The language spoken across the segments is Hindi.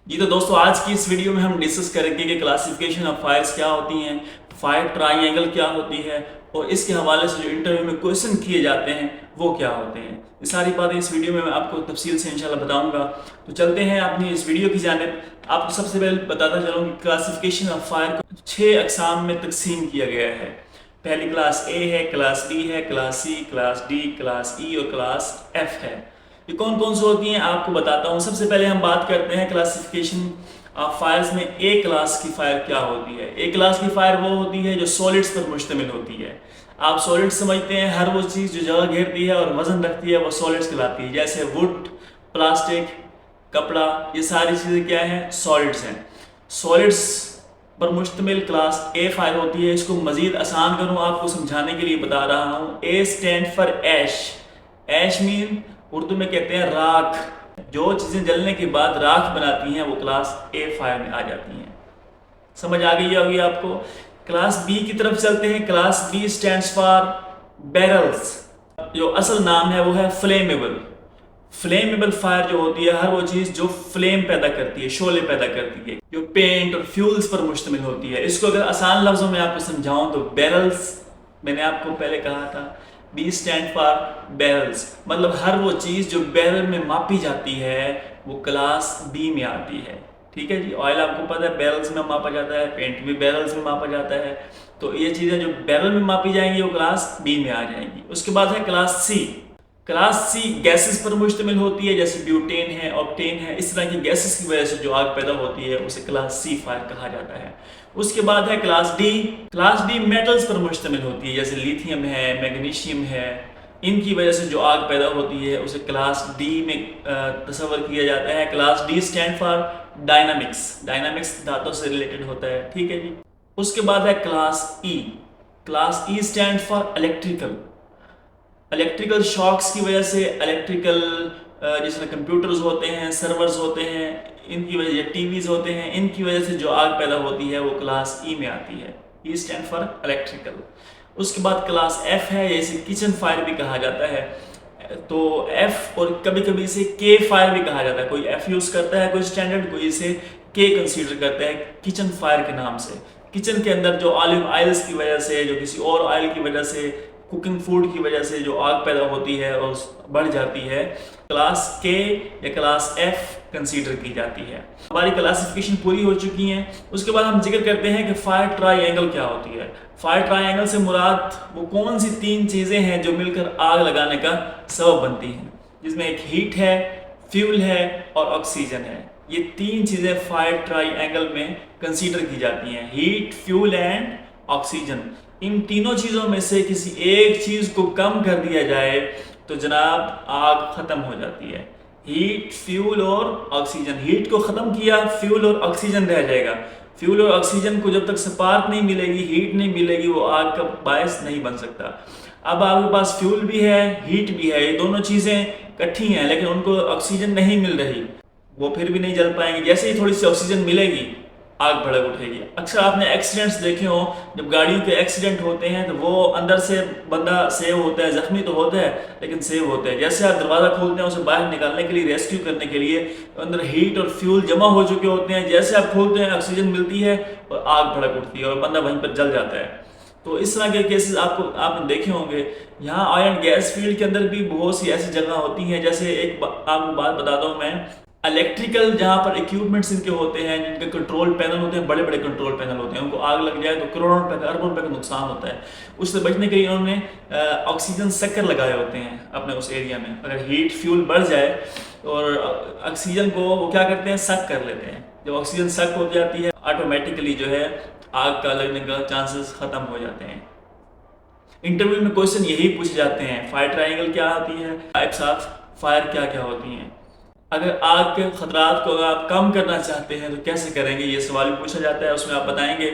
जी तो दोस्तों, आज की इस वीडियो में हम डिस्कस करेंगे कि क्लासिफिकेशन ऑफ फायर्स क्या होती हैं, फायर ट्राइंगल क्या होती है और इसके हवाले से जो इंटरव्यू में क्वेश्चन किए जाते हैं वो क्या होते हैं। ये सारी बातें इस वीडियो में मैं आपको तफसील से इंशाल्लाह बताऊंगा। तो चलते हैं अपनी इस वीडियो की जानिब। आपको सबसे पहले बताता चलूँ कि क्लासिफिकेशन ऑफ फायर को 6 अकसाम में तकसीम किया गया है। पहली क्लास ए है, क्लास बी है, class C, class D, class E और क्लास एफ है। ये कौन कौन सी होती हैं आपको बताता हूँ। सबसे पहले हम बात करते हैं क्लासिफिकेशन ऑफ फायर्स में ए क्लास की फायर क्या होती है। ए क्लास की फायर वो होती है जो सॉलिड्स पर मुश्तमिल होती है। आप सॉलिड्स समझते हैं, हर वो चीज़ जो जगह घेरती है और वजन रखती है वो सॉलिड्स कहलाती है। जैसे वुड, प्लास्टिक, कपड़ा, ये सारी चीज़ें क्या हैं, सॉलिड्स हैं। सॉलिड्स पर मुश्तमिल क्लास ए फायर होती है। इसको मज़ीद आसान करूँ आपको समझाने के लिए बता रहा हूँ। A stand for ash. Ash mean उर्दू में कहते हैं राख। जो चीज़ें जलने के बाद राख बनाती हैं वो क्लास ए फायर में आ जाती हैं। समझ आ गई होगी आपको। क्लास बी की तरफ चलते हैं। Class B stands for barrels. जो असल नाम है वो है फ्लेमेबल। फ्लेमेबल फायर जो होती है, हर वो चीज़ जो फ्लेम पैदा करती है, शोले पैदा करती है, जो पेंट और फ्यूल्स पर मुश्तमिल होती है। इसको अगर आसान लफ्ज़ों में आपको समझाऊं तो बैरल्स, मैंने आपको पहले कहा था बी स्टैंड फॉर बैरल्स, मतलब हर वो चीज़ जो बैरल में मापी जाती है वो क्लास बी में आती है। ठीक है जी। ऑयल आपको पता है बैरल्स में मापा जाता है, पेंट भी बैरल्स में मापा जाता है। तो ये चीज़ें जो बैरल में मापी जाएंगी वो क्लास बी में आ जाएंगी। उसके बाद है class C. Class C gases पर मुश्तमिल होती है, जैसे ब्यूटेन है, ऑक्टेन है। इस तरह की गैसेस की वजह से जो आग पैदा होती है उसे क्लास सी फायर कहा जाता है। उसके बाद है class D. Class D metals पर मुश्तमिल होती है, जैसे लिथियम है, मैग्नीशियम है। इनकी वजह से जो आग पैदा होती है उसे क्लास डी में तस्वर किया जाता है। Class D stand for dynamics. Dynamics धातु से रिलेटेड होता है। ठीक है जी। उसके बाद है class E. Class E stand for electrical. Electrical shocks की वजह से इलेक्ट्रिकल जिसमें कंप्यूटर्स होते हैं, सर्वर्स होते हैं, इनकी वजह या टीवीज होते हैं, इनकी वजह से जो आग पैदा होती है वो क्लास ई में आती है। ई स्टैंड फॉर इलेक्ट्रिकल। उसके बाद क्लास एफ है, इसे किचन फायर भी कहा जाता है। तो एफ और कभी कभी इसे के फायर भी कहा जाता है। कोई एफ यूज़ करता है, कोई स्टैंडर्ड, कोई इसे के कंसीडर करता है किचन फायर के नाम से। किचन के अंदर जो ऑलिव ऑयल्स की वजह से, जो किसी और ऑयल की वजह से, कुकिंग फूड की वजह से जो आग पैदा होती है और बढ़ जाती है, क्लास के या क्लास एफ कंसीडर की जाती है। हमारी क्लासिफिकेशन पूरी हो चुकी है। उसके बाद हम जिक्र करते हैं कि फायर ट्राइंगल क्या होती है। फायर ट्राइंगल से मुराद वो कौन सी 3 चीज़ें हैं जो मिलकर आग लगाने का सबब बनती हैं, जिसमें एक हीट है, फ्यूल है और ऑक्सीजन है। ये 3 चीज़ें फायर ट्राइंगल में कंसीडर की जाती हैं, हीट, फ्यूल एंड ऑक्सीजन। इन तीनों चीज़ों में से किसी एक चीज़ को कम कर दिया जाए तो जनाब आग ख़त्म हो जाती है। हीट, फ्यूल और ऑक्सीजन। हीट को ख़त्म किया, फ्यूल और ऑक्सीजन रह जाएगा। फ्यूल और ऑक्सीजन को जब तक स्पार्क नहीं मिलेगी, हीट नहीं मिलेगी, वो आग का बायस नहीं बन सकता। अब आपके पास फ्यूल भी है, हीट भी है, ये दोनों चीज़ें इकट्ठी हैं, लेकिन उनको ऑक्सीजन नहीं मिल रही, वो फिर भी नहीं जल पाएंगे। जैसे ही थोड़ी सी ऑक्सीजन मिलेगी आग भड़क उठेगी। अक्सर आपने एक्सीडेंट्स देखे हो, जब गाड़ियों के एक्सीडेंट होते हैं तो वो अंदर से बंदा सेव होता है, जख्मी तो होता है लेकिन सेव होता है। जैसे आप दरवाज़ा खोलते हैं उसे बाहर निकालने के लिए, रेस्क्यू करने के लिए, तो अंदर हीट और फ्यूल जमा हो चुके होते हैं। जैसे आप खोलते हैं ऑक्सीजन मिलती है और आग भड़क उठती है और बंदा वहीं पर जल जाता है। तो इस तरह के केसेस आपने देखे होंगे। यहाँ ऑयल एंड गैस फील्ड के अंदर भी बहुत सी ऐसी जगह होती हैं। जैसे एक आपको बात बताता हूँ मैं, इलेक्ट्रिकल जहाँ पर इक्विपमेंट्स इनके होते हैं, जिनके कंट्रोल पैनल होते हैं, बड़े बड़े कंट्रोल पैनल होते हैं, उनको आग लग जाए तो करोड़ों रुपए का, अरबों रुपए का नुकसान होता है। उससे बचने के लिए उन्होंने ऑक्सीजन सकर लगाए होते हैं अपने उस एरिया में। अगर हीट फ्यूल बढ़ जाए और ऑक्सीजन को वो क्या करते हैं, सक कर लेते हैं। जब ऑक्सीजन सक हो जाती है ऑटोमेटिकली जो है आग का लगने का चांसेस ख़त्म हो जाते हैं। इंटरव्यू में क्वेश्चन यही पूछे जाते हैं, फायर ट्राइंगल क्या होती है, टाइप्स ऑफ फायर क्या क्या होती हैं, अगर आग के खतरात को आप कम करना चाहते हैं तो कैसे करेंगे, ये सवाल भी पूछा जाता है। उसमें आप बताएंगे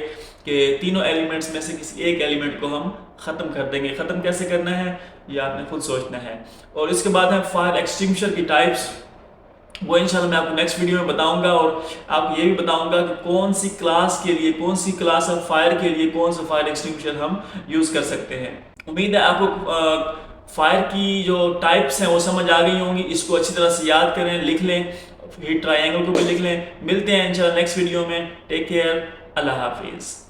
कि तीनों एलिमेंट्स में से किसी एक एलिमेंट को हम ख़त्म कर देंगे। ख़त्म कैसे करना है ये आपने खुद सोचना है। और इसके बाद है फायर एक्सटिंग्विशर की टाइप्स, वो इंशाल्लाह मैं आपको नेक्स्ट वीडियो में बताऊंगा। और आपको ये भी बताऊंगा कि कौन सी क्लास के लिए, कौन सी क्लास ऑफ फायर के लिए कौन सा फायर एक्सटिंग्विशर हम यूज़ कर सकते हैं। उम्मीद है आपको फायर की जो टाइप्स हैं वो समझ आ गई होंगी। इसको अच्छी तरह से याद करें, लिख लें। हिट ट्राइंगल को भी लिख लें। मिलते हैं इंशाल्लाह नेक्स्ट वीडियो में। टेक केयर, अल्लाह हाफिज़।